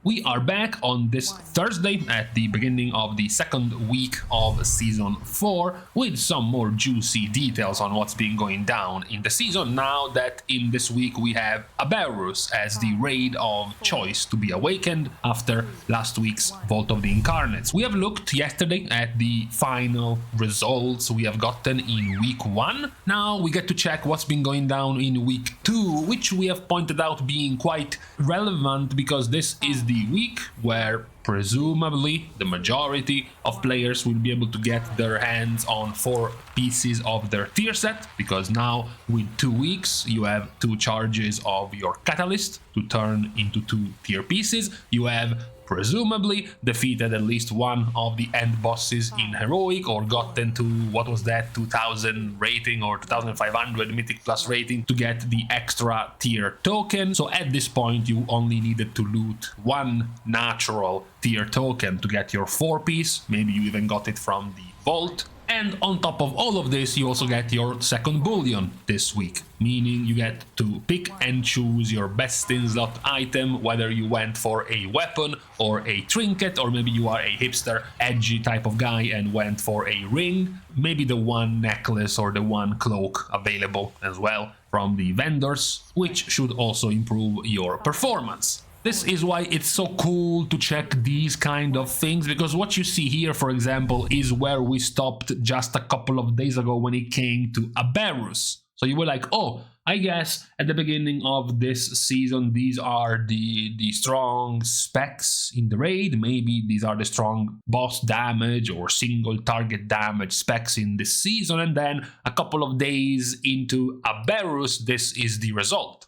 We are back on this Thursday at the beginning of the second week of Season 4 with some more juicy details on what's been going down in the season, now that in this week we have Aberrus as the raid of choice to be awakened after last week's Vault of the Incarnates. We have looked yesterday at the final results we have gotten in week 1. Now we get to check what's been going down in week 2, which we have pointed out being quite relevant because this is the week where presumably the majority of players will be able to get their hands on 4 pieces of their tier set, because now with 2 weeks you have 2 charges of your catalyst to turn into 2 tier pieces. You have presumably defeated at least one of the end bosses in Heroic, or gotten to, what was that, 2000 rating or 2500 Mythic Plus rating to get the extra tier token. So at this point you only needed to loot 1 natural tier token to get your 4 piece, maybe you even got it from the vault. And on top of all of this, you also get your second bullion this week, meaning you get to pick and choose your best in slot item, whether you went for a weapon or a trinket, or maybe you are a hipster, edgy type of guy and went for a ring, maybe the one necklace or the one cloak available as well from the vendors, which should also improve your performance. This is why it's so cool to check these kind of things, because what you see here, for example, is where we stopped just a couple of days ago when it came to Aberrus. So you were like, oh, I guess at the beginning of this season these are the strong specs in the raid, maybe these are the strong boss damage or single target damage specs in this season, and then a couple of days into Aberrus this is the result.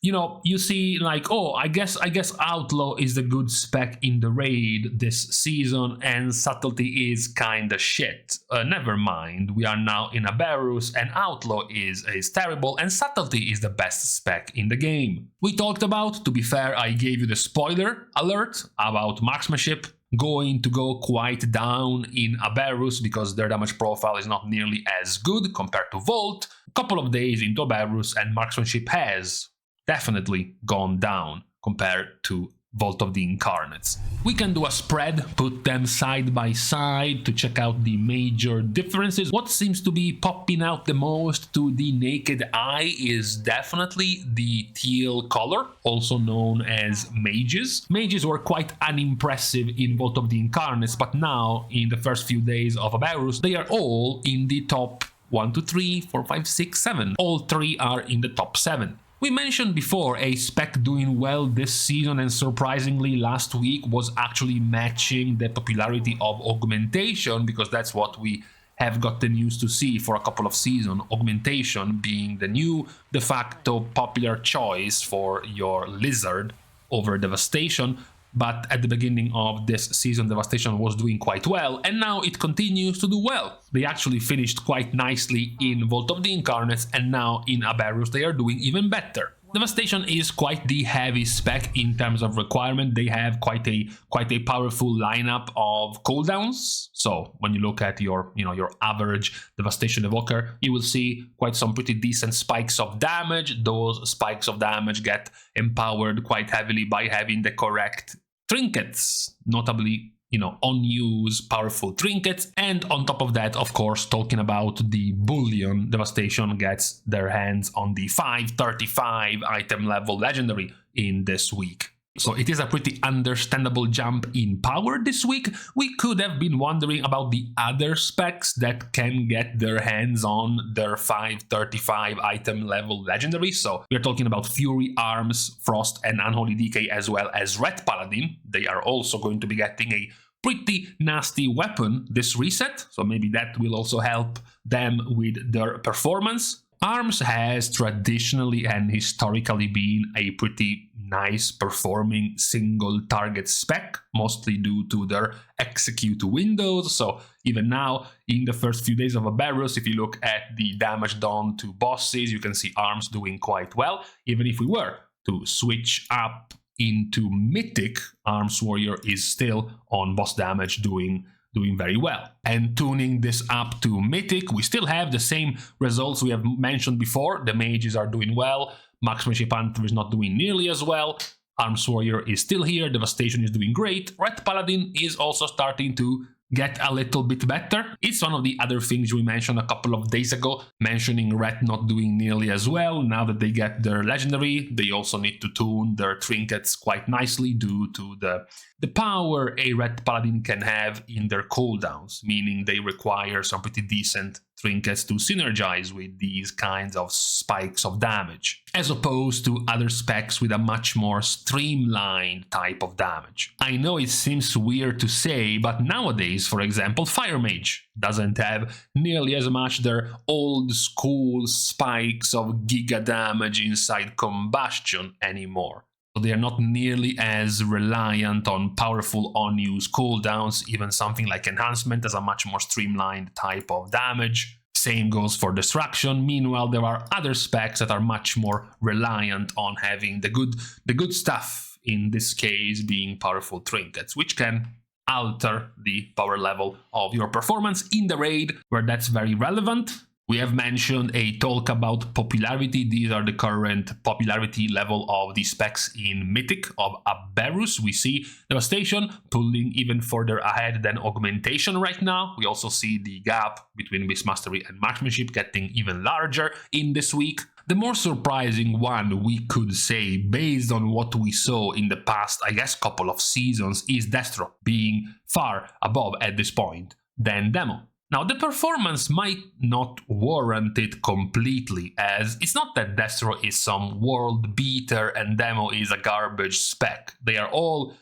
You know, you see like, oh, I guess Outlaw is the good spec in the raid this season and Subtlety is kinda shit. Never mind, we are now in Aberrus and Outlaw is terrible and Subtlety is the best spec in the game. We talked about, to be fair, I gave you the spoiler alert about marksmanship going to go quite down in Aberrus because their damage profile is not nearly as good compared to Vault. A couple of days into Aberrus and marksmanship has definitely gone down compared to Vault of the Incarnates. We can do a spread, put them side by side to check out the major differences. What seems to be popping out the most to the naked eye is definitely the teal color, also known as mages. Mages were quite unimpressive in Vault of the Incarnates, but now in the first few days of Aberrus they are all in the top 1, 2, 3, 4, 5, 6, 7. All 3 are in the top 7. We mentioned before a spec doing well this season, and surprisingly last week was actually matching the popularity of augmentation, because that's what we have gotten used to see for a couple of seasons, augmentation being the new de facto popular choice for your lizard over devastation. But at the beginning of this season, Devastation was doing quite well, and now it continues to do well. They actually finished quite nicely in Vault of the Incarnates, and now in Aberrus they are doing even better. Devastation is quite the heavy spec in terms of requirement. They have quite a powerful lineup of cooldowns. So when you look at your average Devastation evoker, you will see quite some pretty decent spikes of damage. Those spikes of damage get empowered quite heavily by having the correct trinkets, notably unused powerful trinkets. And on top of that, of course, talking about the bullion, Devastation gets their hands on the 535 item level legendary in this week. So it is a pretty understandable jump in power this week. We could have been wondering about the other specs that can get their hands on their 535 item level legendary. So we're talking about Fury Arms, Frost and Unholy Decay, as well as Red Paladin. They are also going to be getting a pretty nasty weapon this reset, so maybe that will also help them with their performance. Arms has traditionally and historically been a pretty nice performing single target spec, mostly due to their execute windows. So even now, in the first few days of Aberrus, if you look at the damage done to bosses, you can see Arms doing quite well. Even if we were to switch up into Mythic, Arms Warrior is still on boss damage doing very well. And tuning this up to Mythic, we still have the same results we have mentioned before. The mages are doing well, Marksmanship Hunter is not doing nearly as well, Arms Warrior is still here, Devastation is doing great, Red Paladin is also starting to get a little bit better. It's one of the other things we mentioned a couple of days ago, mentioning Red not doing nearly as well. Now that they get their legendary, they also need to tune their trinkets quite nicely due to the power a Red Paladin can have in their cooldowns, meaning they require some pretty decent trinkets to synergize with these kinds of spikes of damage, as opposed to other specs with a much more streamlined type of damage. I know it seems weird to say, but nowadays, for example, Fire Mage doesn't have nearly as much their old school spikes of giga damage inside Combustion anymore. So they are not nearly as reliant on powerful on-use cooldowns. Even something like Enhancement has a much more streamlined type of damage. Same goes for Destruction. Meanwhile, there are other specs that are much more reliant on having the good stuff, in this case being powerful trinkets, which can alter the power level of your performance in the raid, where that's very relevant. We have mentioned a talk about popularity. These are the current popularity level of the specs in Mythic of Aberus. We see Devastation pulling even further ahead than Augmentation right now. We also see the gap between Beast Mastery and Marksmanship getting even larger in this week. The more surprising one, we could say, based on what we saw in the past, I guess, couple of seasons, is Destro being far above at this point than Demo. Now, the performance might not warrant it completely, as it's not that Destro is some world beater and Demo is a garbage spec. They're all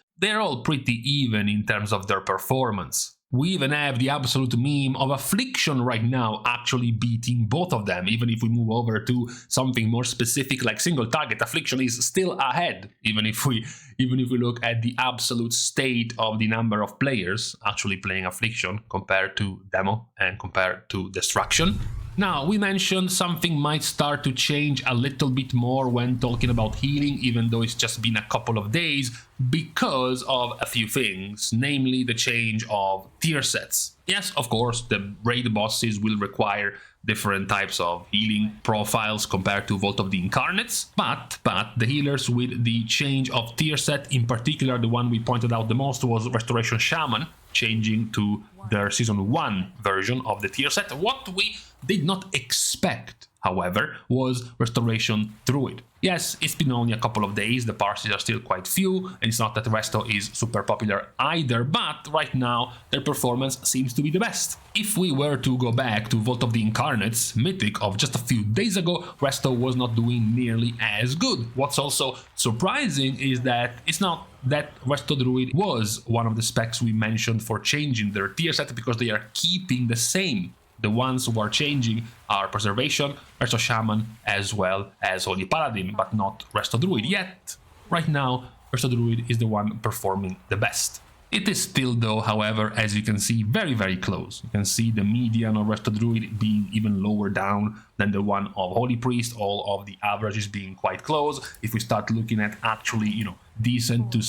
pretty even in terms of their performance. We even have the absolute meme of Affliction right now actually beating both of them. Even if we move over to something more specific like single target, Affliction is still ahead, even if we look at the absolute state of the number of players actually playing Affliction compared to Demo and compared to Destruction. Now, we mentioned something might start to change a little bit more when talking about healing, even though it's just been a couple of days, because of a few things, namely the change of tier sets. Yes, of course, the raid bosses will require different types of healing profiles compared to Vault of the Incarnates, but the healers with the change of tier set, in particular the one we pointed out the most was Restoration Shaman, changing to their Season 1 version of the tier set. What we did not expect, however, was Restoration Druid. Yes, it's been only a couple of days, the parses are still quite few, and it's not that Resto is super popular either, but right now their performance seems to be the best. If we were to go back to Vault of the Incarnates, Mythic of just a few days ago, Resto was not doing nearly as good. What's also surprising is that it's not that Resto Druid was one of the specs we mentioned for changing their tier set, because they are keeping the same. The ones who are changing are Preservation, Resto Shaman, as well as Holy Paladin, but not Resto Druid yet. Right now, Resto Druid is the one performing the best. It is still, though, however, as you can see, very, very close. You can see the median of Resto Druid being even lower down than the one of Holy Priest, all of the averages being quite close. If we start looking at actually, decent to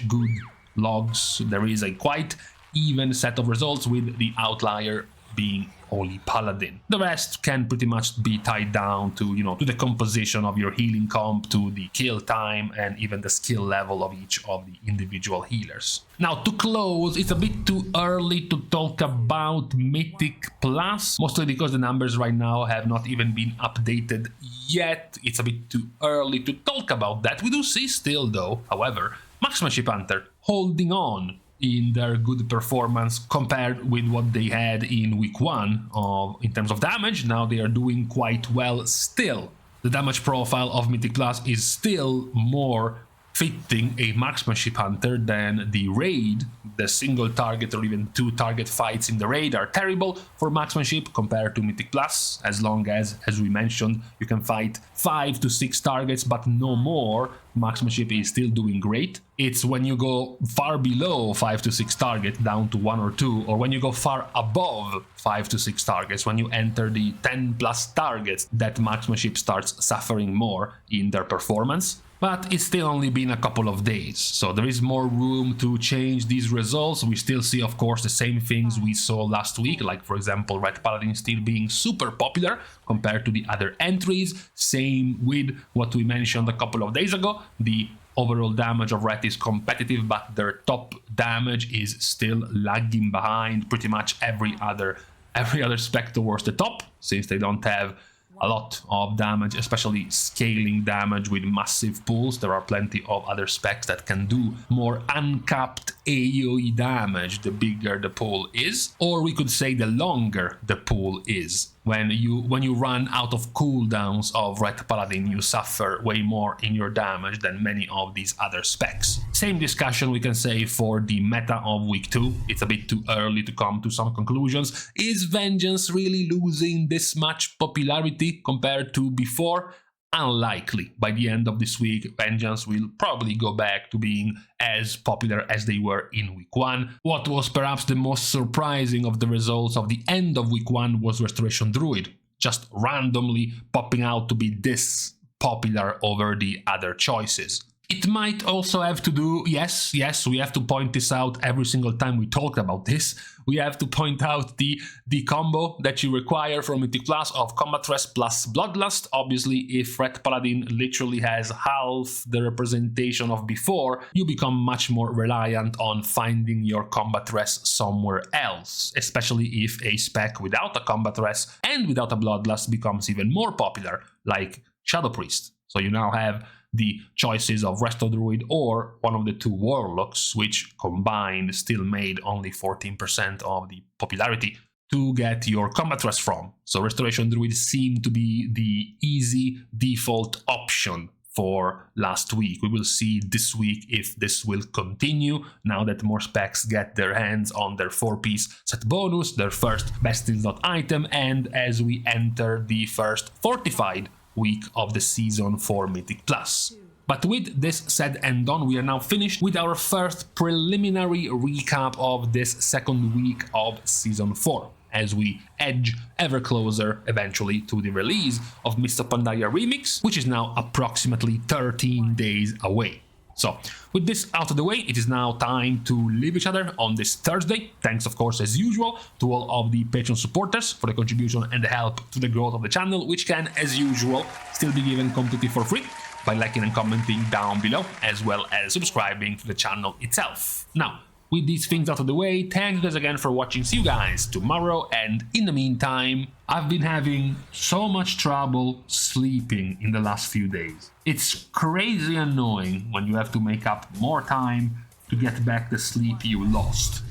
/ good logs, there is a quite even set of results, with the outlier being Holy Paladin. The rest can pretty much be tied down to, to the composition of your healing comp, to the kill time, and even the skill level of each of the individual healers. Now, to close, it's a bit too early to talk about Mythic Plus, mostly because the numbers right now have not even been updated yet. It's a bit too early to talk about that. We do see still, though, however, Marksmanship Hunter holding on in their good performance compared with what they had in week 1 in terms of damage. Now they are doing quite well still. The damage profile of Mythic Plus is still more fitting a Marksmanship Hunter than the raid. The single target or even 2 target fights in the raid are terrible for Marksmanship compared to Mythic Plus, as long as we mentioned, you can fight 5 to 6 targets but no more. Marksmanship is still doing great. It's when you go far below 5 to 6 targets, down to 1 or 2, or when you go far above 5 to 6 targets, when you enter the 10 plus targets, that Marksmanship starts suffering more in their performance. But it's still only been a couple of days, so there is more room to change these results. We still see, of course, the same things we saw last week, like, for example, Red Paladin still being super popular compared to the other entries. Same with what we mentioned a couple of days ago, the overall damage of Ret is competitive, but their top damage is still lagging behind pretty much every other spec towards the top, since they don't have a lot of damage, especially scaling damage with massive pools. There are plenty of other specs that can do more uncapped AoE damage the bigger the pool is, or we could say the longer the pool is. When you run out of cooldowns of Ret Paladin, you suffer way more in your damage than many of these other specs. Same discussion we can say for the meta of week 2. It's a bit too early to come to some conclusions. Is Vengeance really losing this much popularity compared to before? Unlikely. By the end of this week, Vengeance will probably go back to being as popular as they were in week 1. What was perhaps the most surprising of the results of the end of week 1 was Restoration Druid, just randomly popping out to be this popular over the other choices. It might also have to do, yes, we have to point this out every single time we talk about this. We have to point out the combo that you require from Mythic Plus of Combat Rest plus Bloodlust. Obviously, if Ret Paladin literally has half the representation of before, you become much more reliant on finding your Combat Rest somewhere else, especially if a spec without a Combat Rest and without a Bloodlust becomes even more popular, like Shadow Priest. So you now have the choices of Resto Druid or one of the two Warlocks, which combined still made only 14% of the popularity to get your Combat Rest from. So Restoration Druid seemed to be the easy default option for last week. We will see this week if this will continue now that more specs get their hands on their 4-piece set bonus, their first best in slot item, and as we enter the first fortified week of the season for Mythic Plus. But with this said and done, we are now finished with our first preliminary recap of this second week of Season 4, as we edge ever closer eventually to the release of Mists of Pandaria Remix, which is now approximately 13 days away. So, with this out of the way, it is now time to leave each other on this Thursday. Thanks, of course, as usual, to all of the Patreon supporters for the contribution and the help to the growth of the channel, which can, as usual, still be given completely for free by liking and commenting down below, as well as subscribing to the channel itself. Now, with these things out of the way, thank you guys again for watching. See you guys tomorrow, and in the meantime, I've been having so much trouble sleeping in the last few days. It's crazy annoying when you have to make up more time to get back the sleep you lost.